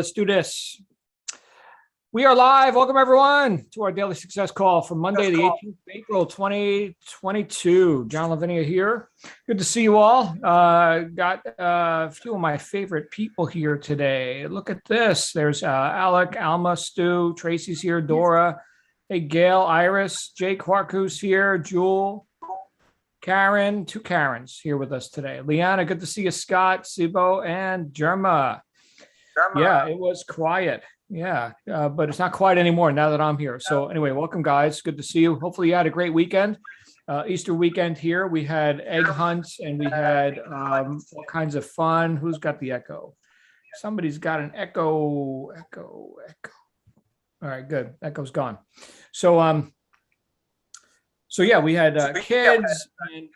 Let's do this. We are live. Welcome, everyone, to our daily success call for Monday, the 18th of April, 2022. John Lavinia here. Good to see you all. Got a few of my favorite people here today. Look at this. There's Alec, Alma, Stu, Tracy's here, Dora, hey, Gail, Iris, Jake Harkus here, Jewel, Karen, two Karens here with us today. Liana, good to see you, Scott, Sibo, and Jerma. Yeah, it was quiet. Yeah, but it's not quiet anymore now that I'm here. So anyway, welcome, guys. Good to see you. Hopefully you had a great weekend. Easter weekend here. We had egg hunts and we had all kinds of fun. Who's got the echo? Somebody's got an echo. All right, good. Echo's gone. So yeah, we had kids. And,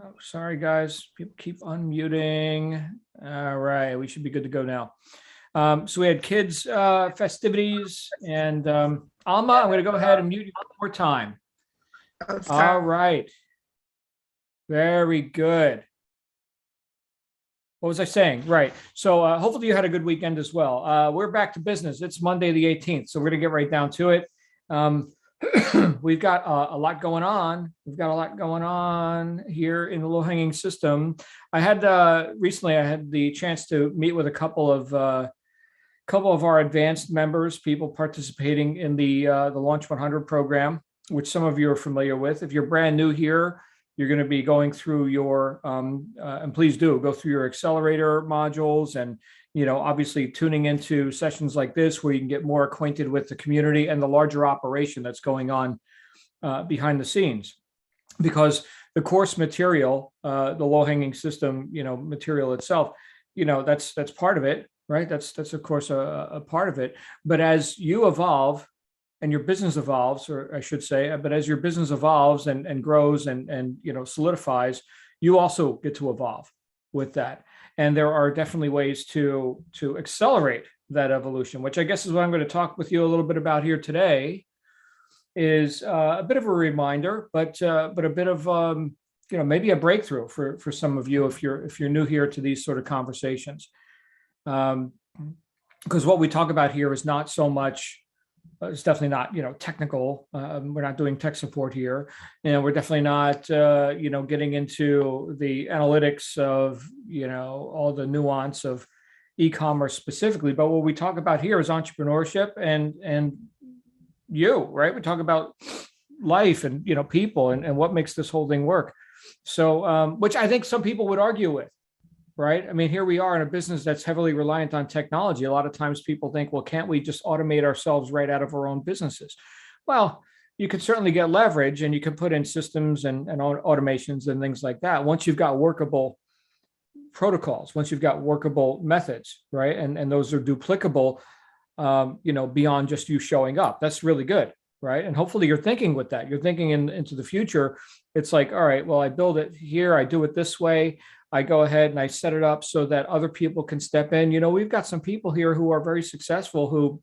oh, sorry, guys. People keep unmuting. All right, we should be good to go now. So we had kids festivities, and Alma, I'm going to go ahead and mute you one more time. All right. Very good. What was I saying? Right. So hopefully you had a good weekend as well. We're back to business. It's Monday the 18th, so we're going to get right down to it. We've got a lot going on. We've got a lot going on here in the low-hanging system. Recently I had the chance to meet with a couple of our advanced members, people participating in the Launch 100 program, which some of you are familiar with. If you're brand new here, you're going to be going through your, and please do go through your accelerator modules and, obviously tuning into sessions like this where you can get more acquainted with the community and the larger operation that's going on behind the scenes. Because the course material, the low-hanging system, material itself, that's part of it. Right. That's of course a part of it. But as you evolve and your business evolves, or I should say, but as your business evolves and grows and solidifies, you also get to evolve with that. And there are definitely ways to accelerate that evolution, which I guess is what I'm going to talk with you a little bit about here today. Is a bit of a reminder, but a bit of maybe a breakthrough for some of you if you're new here to these sort of conversations. Because what we talk about here is not so much, it's definitely not, technical. We're not doing tech support here, and we're definitely not, getting into the analytics of, all the nuance of e-commerce specifically. But what we talk about here is entrepreneurship and you, right? We talk about life and, people and what makes this whole thing work. So, which I think some people would argue with. Right. I mean, here we are in a business that's heavily reliant on technology. A lot of times people think, well, can't we just automate ourselves right out of our own businesses? Well, you can certainly get leverage and you can put in systems and automations and things like that. Once you've got workable protocols, once you've got workable methods, right. And those are duplicable, beyond just you showing up. That's really good. Right. And hopefully you're thinking with that. You're thinking into the future. It's like, all right, well, I build it here. I do it this way. I go ahead and I set it up so that other people can step in. We've got some people here who are very successful who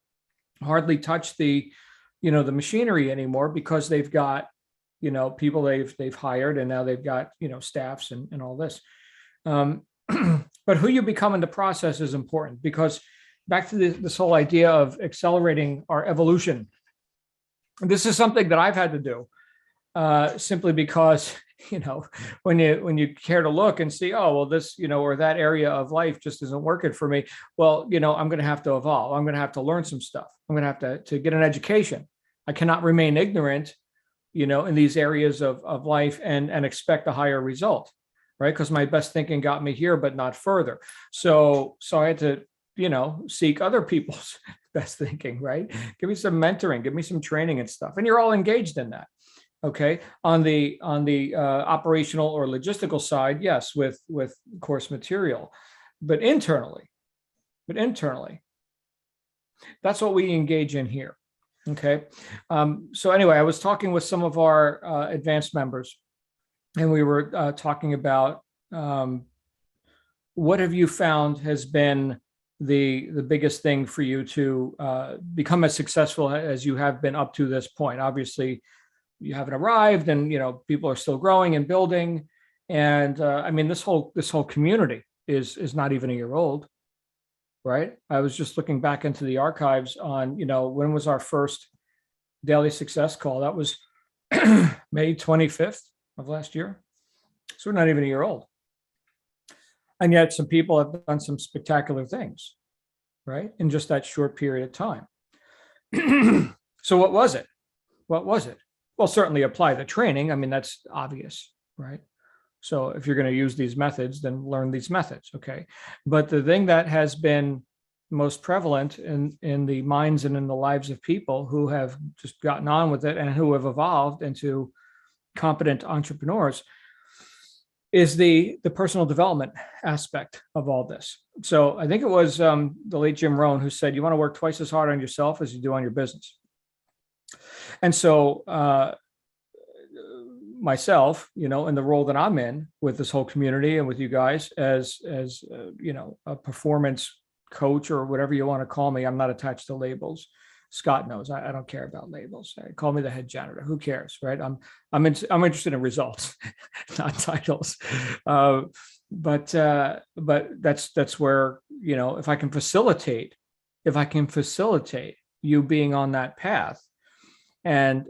hardly touch the machinery anymore because they've got, people they've hired and now they've got, staffs and all this. But who you become in the process is important because back to this whole idea of accelerating our evolution. This is something that I've had to do simply because when you care to look and see, oh, well, this, or that area of life just isn't working for me. Well, I'm going to have to evolve. I'm going to have to learn some stuff. I'm going to have to get an education. I cannot remain ignorant, in these areas of life and expect a higher result, right? Because my best thinking got me here, but not further. So I had to, seek other people's best thinking, right? Give me some mentoring, give me some training and stuff. And you're all engaged in that. Okay. On the operational or logistical side, yes, with course material, but internally, that's what we engage in here. Okay. So anyway, I was talking with some of our advanced members, and we were talking about what have you found has been the biggest thing for you to become as successful as you have been up to this point. Obviously, you haven't arrived, and people are still growing and building. And I mean, this whole community is not even a year old, right? I was just looking back into the archives on, when was our first daily success call? That was May 25th of last year. So we're not even a year old. And yet some people have done some spectacular things, right? In just that short period of time. So what was it? What was it? Well, certainly apply the training. I mean, that's obvious, right? So if you're going to use these methods, then learn these methods, okay? But the thing that has been most prevalent in the minds and in the lives of people who have just gotten on with it and who have evolved into competent entrepreneurs is the personal development aspect of all this. So I think it was the late Jim Rohn who said, you want to work twice as hard on yourself as you do on your business. And so myself, in the role that I'm in with this whole community and with you guys as a performance coach or whatever you want to call me, I'm not attached to labels. Scott knows I don't care about labels. Call me the head janitor. Who cares, right? I'm interested in results, not titles. But that's where, if I can facilitate you being on that path, and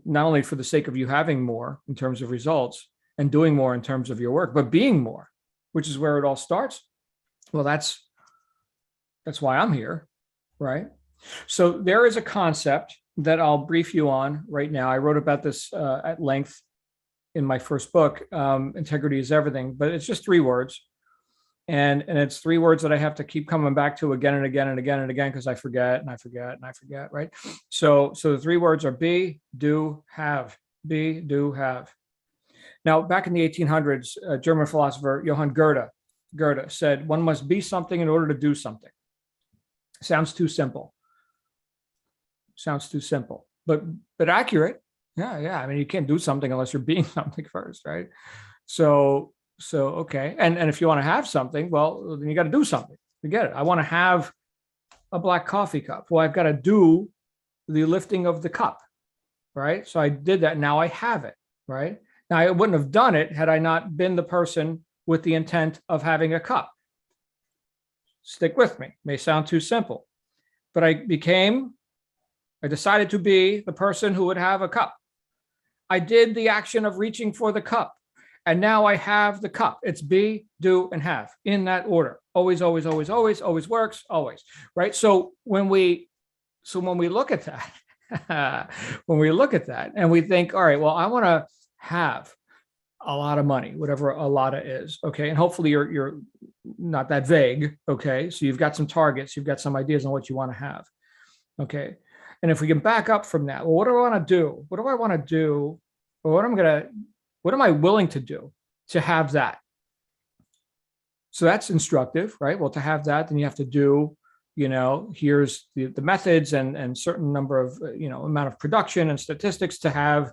not only for the sake of you having more in terms of results and doing more in terms of your work, but being more, which is where it all starts. Well, that's why I'm here, right? So there is a concept that I'll brief you on right now. I wrote about this at length in my first book, Integrity is Everything, but it's just 3 words. And it's 3 words that I have to keep coming back to again and again and again and again, because I forget and I forget and I forget, right? So the 3 words are be, do, have. Be, do, have. Now, back in the 1800s, German philosopher Johann Goethe said, one must be something in order to do something. Sounds too simple, but accurate. Yeah. I mean, you can't do something unless you're being something first, right? So okay. And if you want to have something, well, then you got to do something. You get it. I want to have a black coffee cup. Well, I've got to do the lifting of the cup, right? So I did that. Now I have it, right? Now I wouldn't have done it had I not been the person with the intent of having a cup. Stick with me. May sound too simple, but I decided to be the person who would have a cup. I did the action of reaching for the cup, and now I have the cup. It's be, do, and have in that order. Always, always, always, always, always works, always, right? So when we look at that, and we think, all right, well, I want to have a lot of money, whatever a lot is, okay? And hopefully you're not that vague, okay? So you've got some targets, you've got some ideas on what you want to have, okay? And if we can back up from that, well, what do I want to do? What do I want to do? Or what am I willing to do to have that? So that's instructive, right? Well, to have that, then you have to do, here's the methods and certain number of, amount of production and statistics to have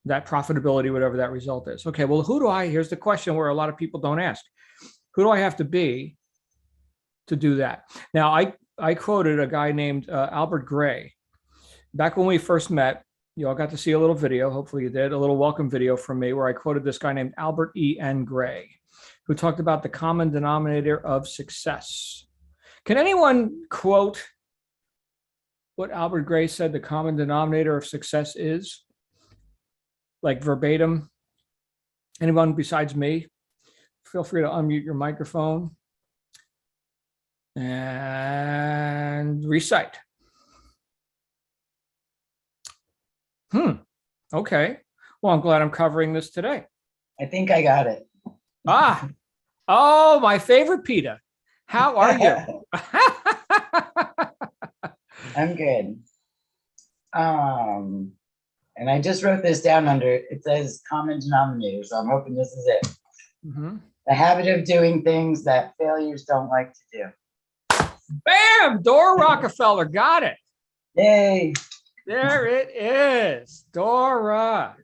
that profitability, whatever that result is. Okay, well, here's the question where a lot of people don't ask. Who do I have to be to do that? Now, I quoted a guy named Albert Gray. Back when we first met, you all got to see a little video, hopefully you did, a little welcome video from me where I quoted this guy named Albert E.N. Gray, who talked about the common denominator of success. Can anyone quote what Albert Gray said the common denominator of success is? Like verbatim? Anyone besides me? Feel free to unmute your microphone and recite. Okay. Well, I'm glad I'm covering this today. I think I got it. Oh, my favorite PETA. How are you? I'm good. And I just wrote this down under, it says common denominator, so I'm hoping this is it. Mm-hmm. The habit of doing things that failures don't like to do. Bam! Dora Rockefeller got it. Yay. There it is, Dora.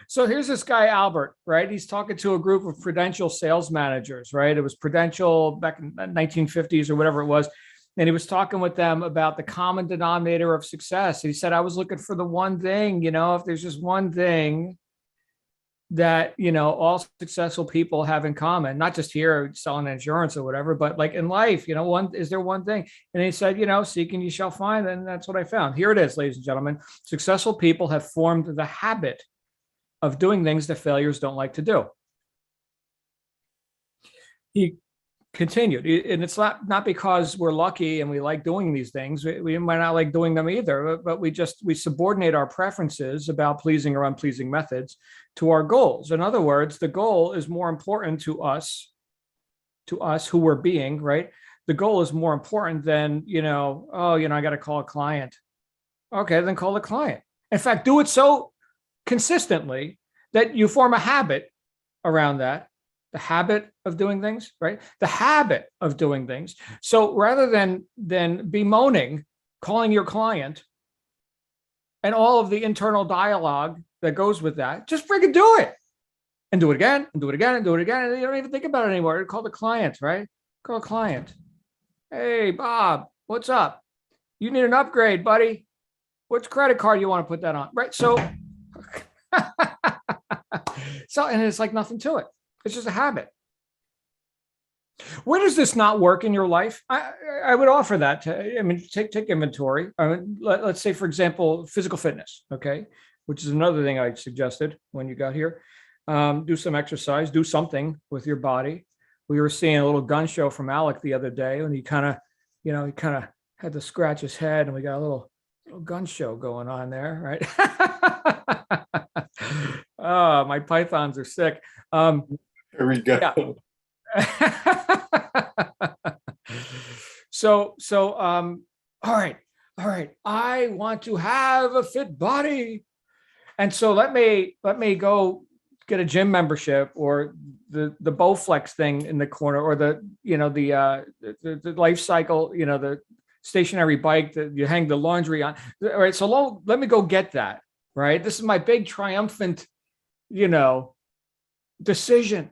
So here's this guy, Albert, right? He's talking to a group of Prudential sales managers, right? It was Prudential back in the 1950s or whatever it was. And he was talking with them about the common denominator of success. He said, I was looking for the one thing, if there's just one thing that, all successful people have in common, not just here selling insurance or whatever, but like in life, is there one thing? And he said, seeking you shall find. And that's what I found. Here it is, ladies and gentlemen. Successful people have formed the habit of doing things that failures don't like to do. He continued, and it's not because we're lucky and we like doing these things. We might not like doing them either, but we subordinate our preferences about pleasing or unpleasing methods to our goals. In other words, the goal is more important to us who we're being, right? The goal is more important than, I got to call a client. Okay, then call the client. In fact, do it so consistently that you form a habit around that. The habit of doing things, right? The habit of doing things. So rather than bemoaning, calling your client and all of the internal dialogue that goes with that, just freaking do it and do it again and do it again and do it again. And you don't even think about it anymore. Call the client, right? Call a client. Hey, Bob, what's up? You need an upgrade, buddy. Which credit card you want to put that on, right? So, and it's like nothing to it. It's just a habit. Where does this not work in your life? I would offer that. Take inventory. Let's say, for example, physical fitness, okay, which is another thing I suggested when you got here. Do some exercise, do something with your body. We were seeing a little gun show from Alec the other day, and he kind of had to scratch his head, and we got a little gun show going on there, right? Oh, my pythons are sick. Here we go. Yeah. All right. I want to have a fit body. And so let me go get a gym membership or the Bowflex thing in the corner, or the life cycle, the stationary bike that you hang the laundry on. All right. So let me go get that. Right. This is my big triumphant, decision.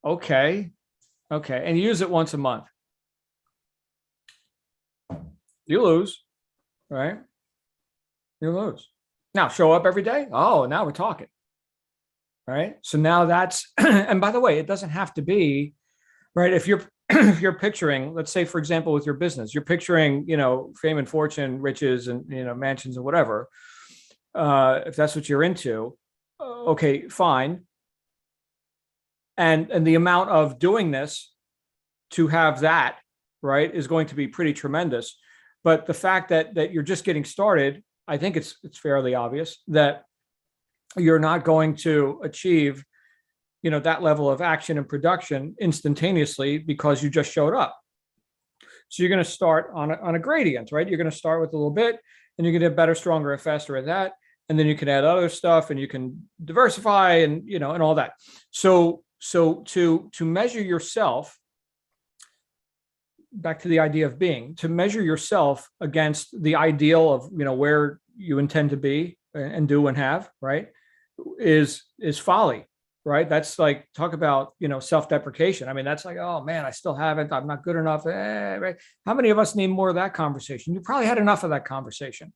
Okay. And you use it once a month. You lose, right? You lose. Now show up every day. Oh, now we're talking. Right. So now that's, and by the way, it doesn't have to be, right? If you're picturing, let's say, for example, with your business, you're picturing, fame and fortune, riches and, mansions and whatever. If that's what you're into, okay, fine. And the amount of doing this to have that, right, is going to be pretty tremendous. But the fact that you're just getting started, I think it's fairly obvious that you're not going to achieve, that level of action and production instantaneously because you just showed up. So you're going to start on a gradient, right? You're going to start with a little bit, and you're going to get better, stronger, and faster at that. And then you can add other stuff, and you can diversify, and and all that. So to measure yourself, back to the idea of being, to measure yourself against the ideal of where you intend to be and do and have, right, is folly, right? That's like, talk about self-deprecation. I mean, that's like, oh man, I still haven't, I'm not good enough, right? How many of us need more of that conversation? You probably had enough of that conversation,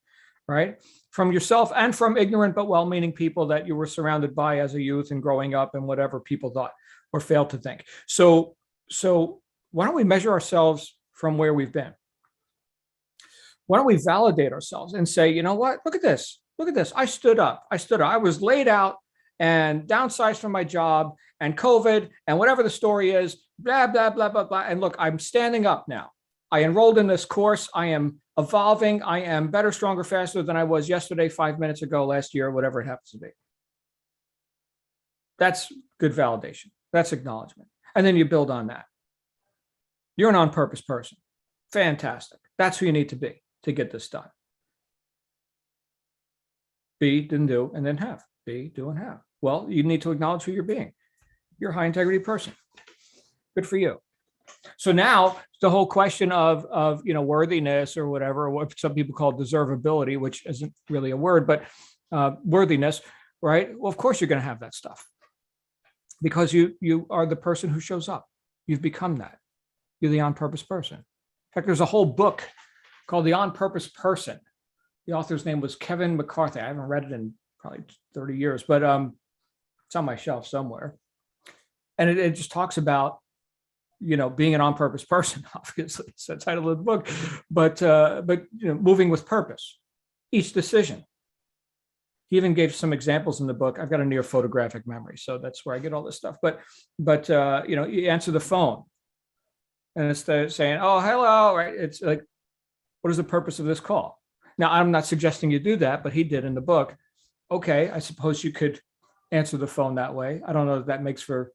right? From yourself and from ignorant but well-meaning people that you were surrounded by as a youth and growing up, and whatever people thought or failed to think. So why don't we measure ourselves from where we've been? Why don't we validate ourselves and say, you know what? Look at this. I stood up. I was laid out and downsized from my job and COVID and whatever the story is, blah, blah, blah, blah, blah. And look, I'm standing up now. I enrolled in this course. I am evolving. I am better, stronger, faster than I was yesterday, 5 minutes ago, last year, whatever it happens to be. That's good validation. That's acknowledgement. And then you build on that. You're an on-purpose person. Fantastic. That's who you need to be to get this done. Be, then do, and then have. Be, do, and have. Well, you need to acknowledge who you're being. You're a high integrity person. Good for you. So now the whole question of worthiness or whatever, what some people call deservability, which isn't really a word, but worthiness, right? Well, of course you're going to have that stuff because you are the person who shows up. You've become that. You're the on-purpose person. In fact, there's a whole book called The On-Purpose Person. The author's name was Kevin McCarthy. I haven't read it in probably 30 years, but It's on my shelf somewhere. And it just talks about, being an on-purpose person. Obviously, it's the title of the book, but moving with purpose, each decision. He even gave some examples in the book. I've got a near photographic memory, so that's where I get all this stuff. But you answer the phone, and instead of saying, "Oh, hello," right? It's like, what is the purpose of this call? Now, I'm not suggesting you do that, but he did in the book. Okay, I suppose you could answer the phone that way. I don't know if that makes for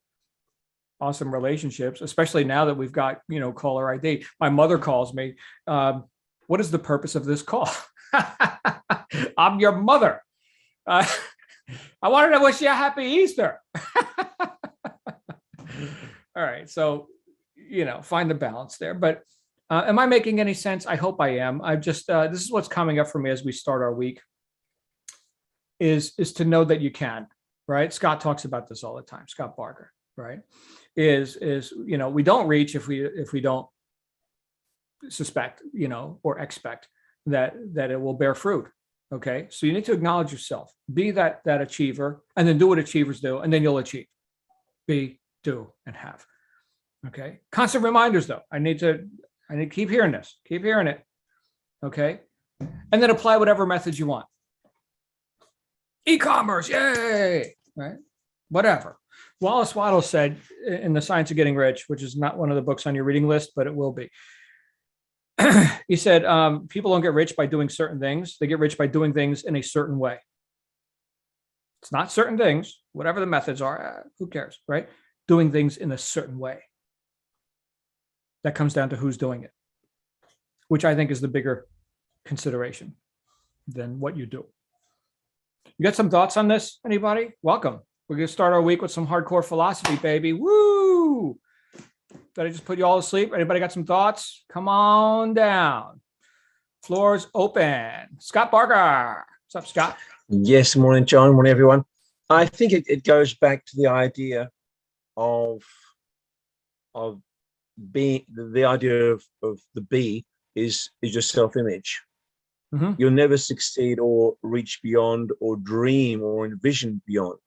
awesome relationships, especially now that we've got, caller ID. My mother calls me. What is the purpose of this call? I'm your mother. I wanted to wish you a happy Easter. All right. So, find the balance there. But am I making any sense? I hope I am. I just, this is what's coming up for me as we start our week is to know that you can, right? Scott talks about this all the time. Scott Barker, right? Is we don't reach if we don't suspect, or expect that it will bear fruit. Okay. So you need to acknowledge yourself, be that achiever, and then do what achievers do, and then you'll achieve. Be, do, and have. Okay. Constant reminders though. I need to keep hearing this, keep hearing it. Okay. And then apply whatever methods you want. E-commerce, yay, right? Whatever. Wallace Waddle said in The Science of Getting Rich, which is not one of the books on your reading list, but it will be. He said, people don't get rich by doing certain things. They get rich by doing things in a certain way. It's not certain things, whatever the methods are, who cares, right? Doing things in a certain way. That comes down to who's doing it, which I think is the bigger consideration than what you do. You got some thoughts on this? Anybody? Welcome. We're going to start our week with some hardcore philosophy, baby. Woo! Did I just put you all to sleep? Anybody got some thoughts? Come on down. Floor's open. Scott Barker. What's up, Scott? Yes, morning, John. Morning, everyone. I think it goes back to the idea of being, the idea of the be is your self-image. Mm-hmm. You'll never succeed or reach beyond or dream or envision beyond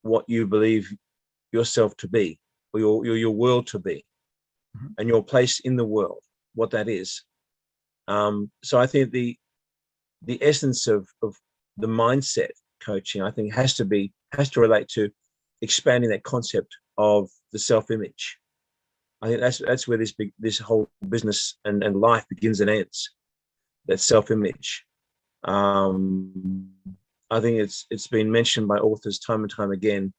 what you believe yourself to be, or your world to be, mm-hmm. and your place in the world, what that is. So I think the essence of the mindset coaching, I think, has to relate to expanding that concept of the self-image. I think that's where this whole business and life begins and ends. That self-image. I think it's been mentioned by authors time and time again,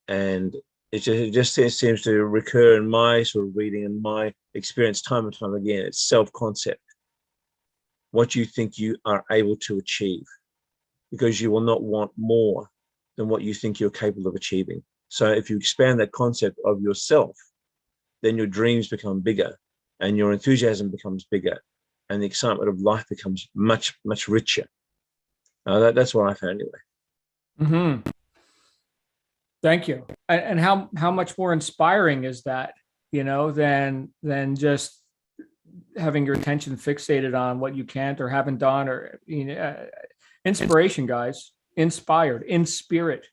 and it just seems to recur in my sort of reading and my experience time and time again. It's self-concept, what you think you are able to achieve, because you will not want more than what you think you're capable of achieving. So if you expand that concept of yourself, then your dreams become bigger and your enthusiasm becomes bigger and the excitement of life becomes much, much richer. That's what I found anyway. Mm-hmm. Thank you. And how much more inspiring is that, than just having your attention fixated on what you can't or haven't done, or inspiration, guys, inspired, in spirit,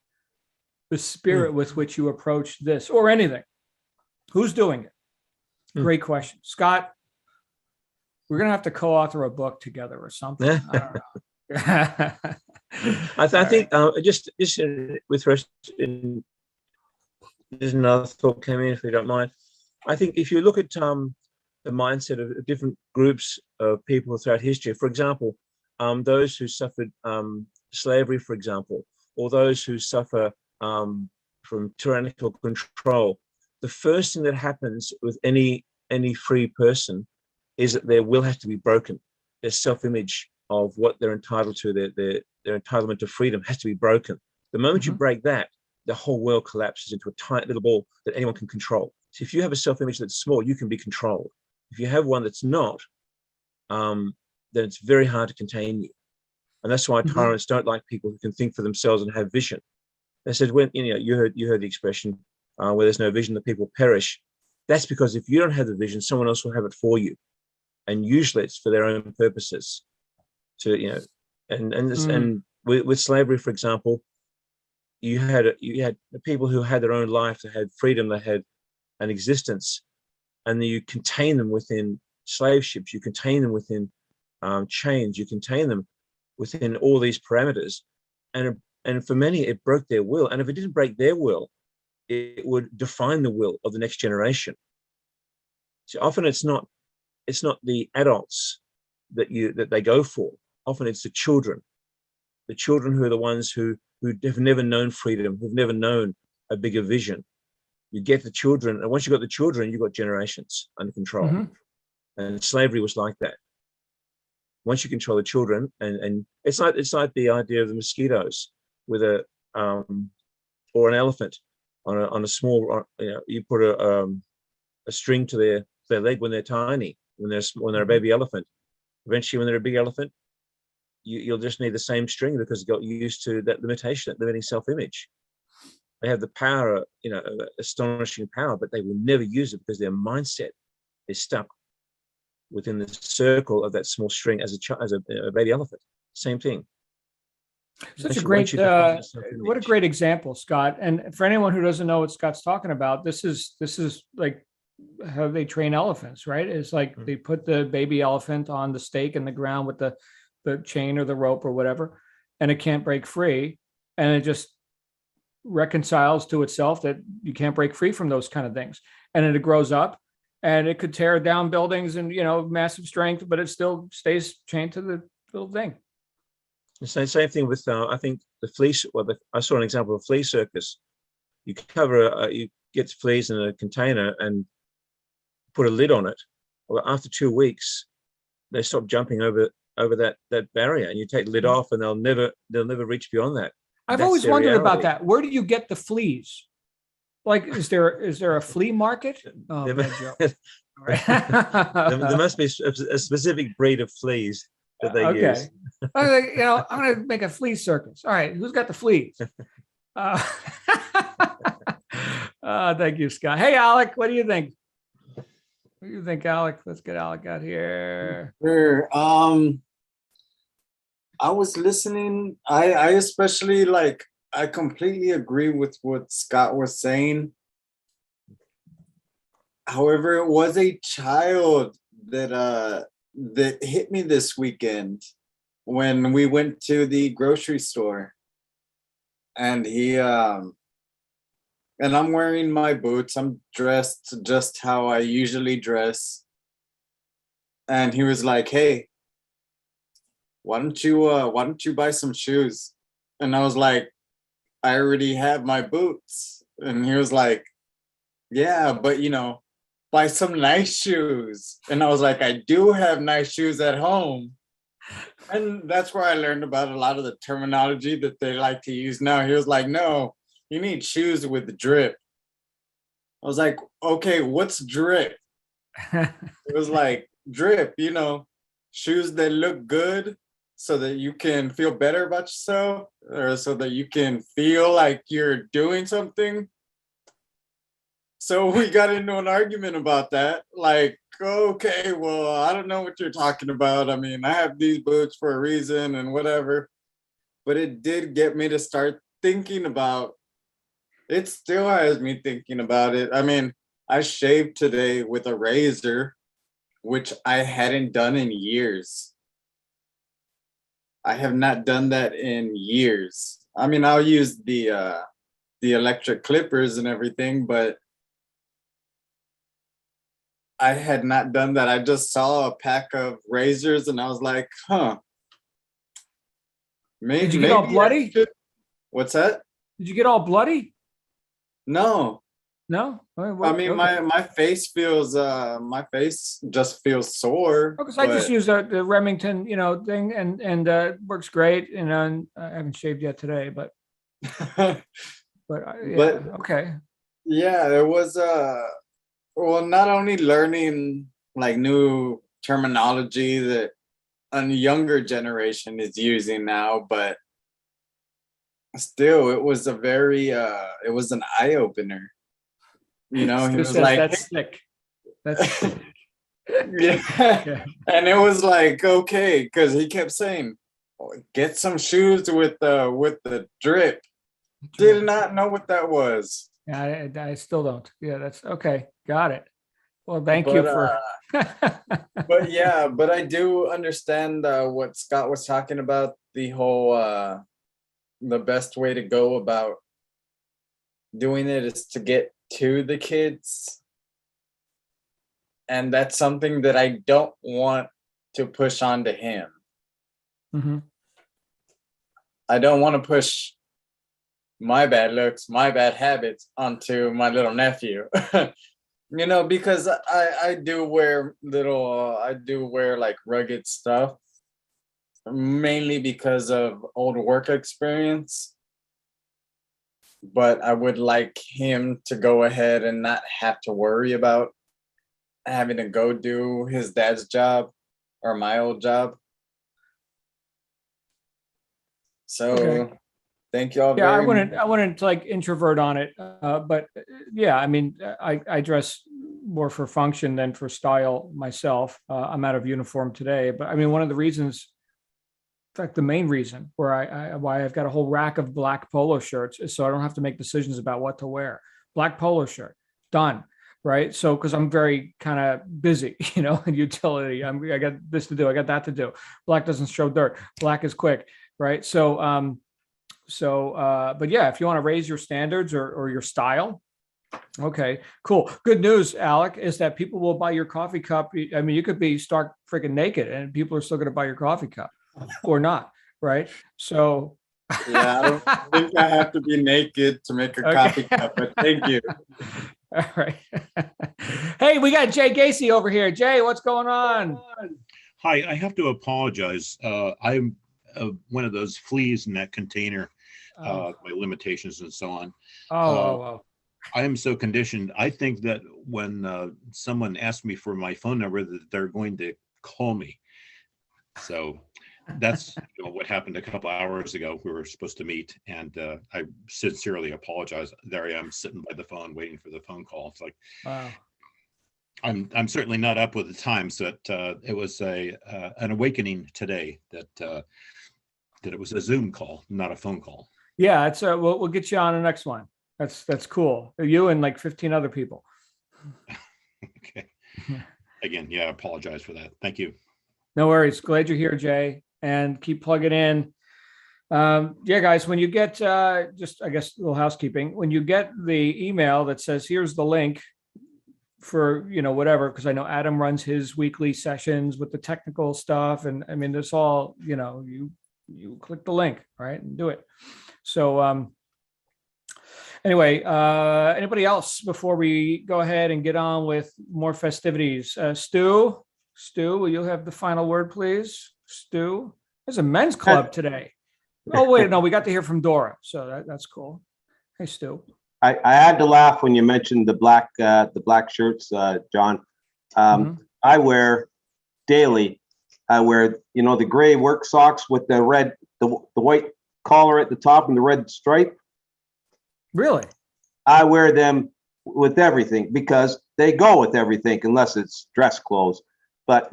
the spirit with which you approach this or anything. Who's doing it? Great question. Scott, we're going to have to co-author a book together or something. I don't know. I think just with rest, there's another thought came in, if you don't mind. I think if you look at the mindset of different groups of people throughout history, for example, those who suffered slavery, for example, or those who suffer from tyrannical control, the first thing that happens with any free person is that their will has to be broken. Their self-image of what they're entitled to, their entitlement to freedom has to be broken. The moment you break that, the whole world collapses into a tight little ball that anyone can control. So if you have a self-image that's small, you can be controlled. If you have one that's not, then it's very hard to contain you. And that's why tyrants don't like people who can think for themselves and have vision. They said, when you heard the expression, where there's no vision, the people perish. That's because if you don't have the vision, someone else will have it for you. And usually it's for their own purposes. And with slavery, for example, you had the people who had their own life, that had freedom, that had an existence, and then you contain them within slave ships, you contain them within chains, you contain them within all these parameters, and for many it broke their will, and if it didn't break their will, it would define the will of the next generation. So often it's not the adults that they go for. Often it's the children who are the ones who have never known freedom, who've never known a bigger vision. You get the children, and once you've got the children, you've got generations under control. Mm-hmm. And slavery was like that. Once you control the children, and it's like the idea of the mosquitoes with a or an elephant on a small, you put a string to their leg when they're tiny, when they're a baby elephant. Eventually, when they're a big elephant, you'll just need the same string because you got used to that limitation, that limiting self-image. They have the power, astonishing power, but they will never use it because their mindset is stuck within the circle of that small string as a baby elephant. Same thing. Such a great, what a great example, Scott. And for anyone who doesn't know what Scott's talking about, this is like how they train elephants, right? It's like they put the baby elephant on the stake in the ground with the chain or the rope or whatever, and it can't break free. And it just reconciles to itself that you can't break free from those kind of things. And then it grows up and it could tear down buildings and, massive strength, but it still stays chained to the little thing. The same thing with, I think, the flea. I saw an example of a flea circus. You you get fleas in a container and put a lid on it. Well, after 2 weeks, they stop jumping over that barrier, and you take the lid off, and they'll never reach beyond that. I've always wondered about that. Where do you get the fleas? Like, is there a flea market? Oh, there must be a specific breed of fleas that they use. I'm going to make a flea circus. All right, who's got the fleas? Thank you, Scott. Hey, Alec, what do you think? What do you think, Alec? Let's get Alec out here. Sure. I was listening. I especially I completely agree with what Scott was saying. However, it was a child that hit me this weekend when we went to the grocery store, and and I'm wearing my boots. I'm dressed just how I usually dress. And he was like, "Hey, why don't you buy some shoes?" And I was like, "I already have my boots." And he was like, "Yeah, but buy some nice shoes." And I was like, "I do have nice shoes at home." And that's where I learned about a lot of the terminology that they like to use now. He was like, "No, you need shoes with drip." I was like, "Okay, what's drip?" It was like, drip, shoes that look good so that you can feel better about yourself, or so that you can feel like you're doing something. So we got into an argument about that. Like, okay, well, I don't know what you're talking about. I mean, I have these boots for a reason and whatever. But it did get me to start thinking about it. Still has me thinking about it. I mean, I shaved today with a razor, which I hadn't done in years. I have not done that in years. I mean, I'll use the electric clippers and everything, but I had not done that. I just saw a pack of razors and I was like, huh. Maybe, did you get all bloody? What's that? Did you get all bloody? No. No? I mean, my face just feels sore. Because I just use the Remington, thing, and works great. And I haven't shaved yet today, but okay. Yeah, it was well, not only learning new terminology that a younger generation is using now, but still, it was it was an eye opener. He was like, "That's thick. That's thick." Yeah. And it was like, okay, because he kept saying, "Get some shoes with the drip." Did not know what that was. Yeah, I still don't. Yeah, that's okay. Got it. Well, thank But, you for. But yeah, but I do understand what Scott was talking about, the whole the best way to go about doing it is to get to the kids. And that's something that I don't want to push onto him. Mm-hmm. I don't want to push my bad looks, my bad habits onto my little nephew. You know, because I do wear like rugged stuff, mainly because of old work experience. But I would like him to go ahead and not have to worry about having to go do his dad's job or my old job. So Okay. thank y'all Yeah, very much. I wouldn't like introvert on it, but yeah, I mean, I dress more for function than for style myself. I'm out of uniform today, but I mean, one of the reasons, in fact, the main reason why I've got a whole rack of black polo shirts is so I don't have to make decisions about what to wear. Black polo shirt, done. Right. So, because I'm very kind of busy, you know, in utility. I got this to do, I got that to do. Black doesn't show dirt. Black is quick. Right. So, but yeah, if you want to raise your standards or your style, okay, cool. Good news, Alec, is that people will buy your coffee cup. I mean, you could be stark freaking naked and people are still going to buy your coffee cup or not, right? So Yeah, I don't think I have to be naked to make a coffee cup, but thank you. All right. Hey, we got Jay Gacy over here. Jay, what's going on? Hi, I have to apologize. I'm one of those fleas in that container, my limitations and so on. Oh. I am so conditioned. I think that when someone asks me for my phone number, that they're going to call me. So that's what happened a couple hours ago. We were supposed to meet, and I sincerely apologize. There I am sitting by the phone waiting for the phone call. It's like, wow. I'm certainly not up with the times. So it was an awakening today that it was a Zoom call, not a phone call. Yeah, it's we'll get you on the next one. That's cool. You and like 15 other people. Okay. Again, yeah, I apologize for that. Thank you. No worries. Glad you're here, Jay, and keep plugging in. Yeah, guys, when you get just, I guess, a little housekeeping, when you get the email that says, here's the link for, whatever, because I know Adam runs his weekly sessions with the technical stuff. And I mean, it's all, you click the link, right, and do it. So anyway, anybody else before we go ahead and get on with more festivities? Stu, will you have the final word, please? Stu, there's a men's club today. Oh, wait, no, we got to hear from Dora. So that's cool. Hey, Stu. I had to laugh when you mentioned the black shirts, John. I wear daily. I wear, the gray work socks with the red, the white collar at the top and the red stripe. Really? I wear them with everything because they go with everything unless it's dress clothes. But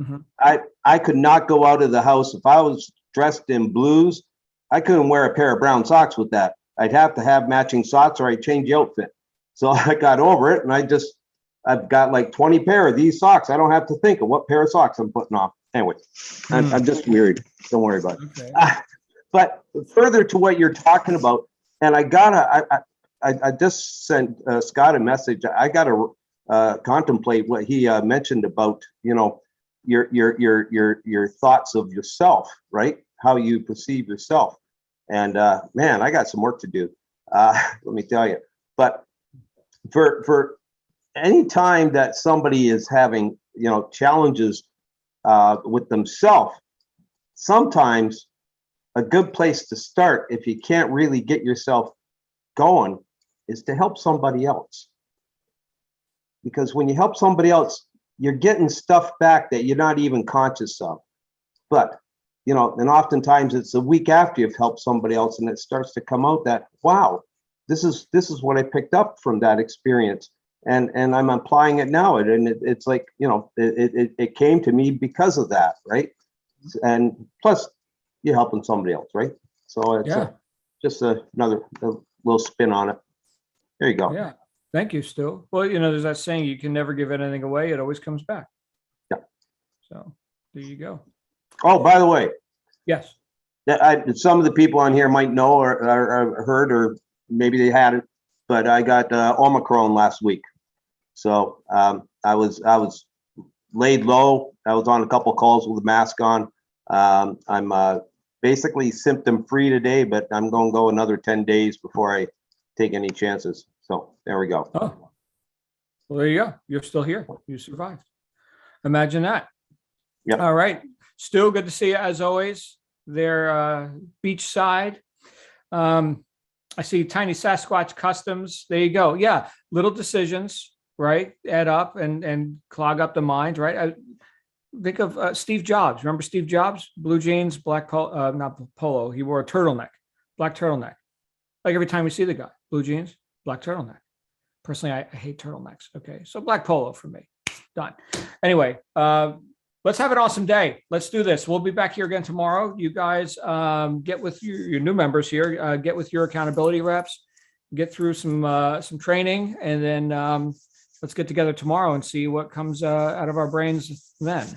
I could not go out of the house if I was dressed in blues. I couldn't wear a pair of brown socks with that. I'd have to have matching socks or I'd change the outfit. So I got over it, and I've got like 20 pair of these socks. I don't have to think of what pair of socks I'm putting on. Anyway, I'm just weird. Don't worry about it. Okay. But further to what you're talking about, and I just sent Scott a message. I gotta contemplate what he mentioned about your thoughts of yourself, right? How you perceive yourself. And man, I got some work to do. Let me tell you. But for any time that somebody is having challenges with themselves, sometimes a good place to start, if you can't really get yourself going, is to help somebody else. Because when you help somebody else, you're getting stuff back that you're not even conscious of. But and oftentimes it's a week after you've helped somebody else, and it starts to come out that, wow, this is what I picked up from that experience, and I'm applying it now. And it's like, it came to me because of that, right? And plus, you're helping somebody else, right? So it's just another little spin on it. There you go. Yeah. Thank you, Stu. Well, there's that saying, you can never give anything away. It always comes back. Yeah. So there you go. Oh, by the way, Yes. some of the people on here might know or heard, or maybe they hadn't, but I got Omicron last week. So I was laid low. I was on a couple calls with a mask on. I'm basically symptom free today, but I'm going to go another 10 days before I take any chances. So there we go. Oh, well, there you go. You're still here. You survived. Imagine that. Yep. All right. Stu, good to see you as always. There, beachside. I see Tiny Sasquatch Customs. There you go. Yeah. Little decisions, right? Add up and clog up the mind, right? I think of Steve Jobs. Remember Steve Jobs? Blue jeans, black polo, not polo. He wore a turtleneck, black turtleneck. Like every time we see the guy, blue jeans, black turtleneck. Personally, I hate turtlenecks. Okay. So black polo for me. Done. Anyway, let's have an awesome day. Let's do this. We'll be back here again tomorrow. You guys get with your new members here, get with your accountability reps, get through some training, and then let's get together tomorrow and see what comes out of our brains then.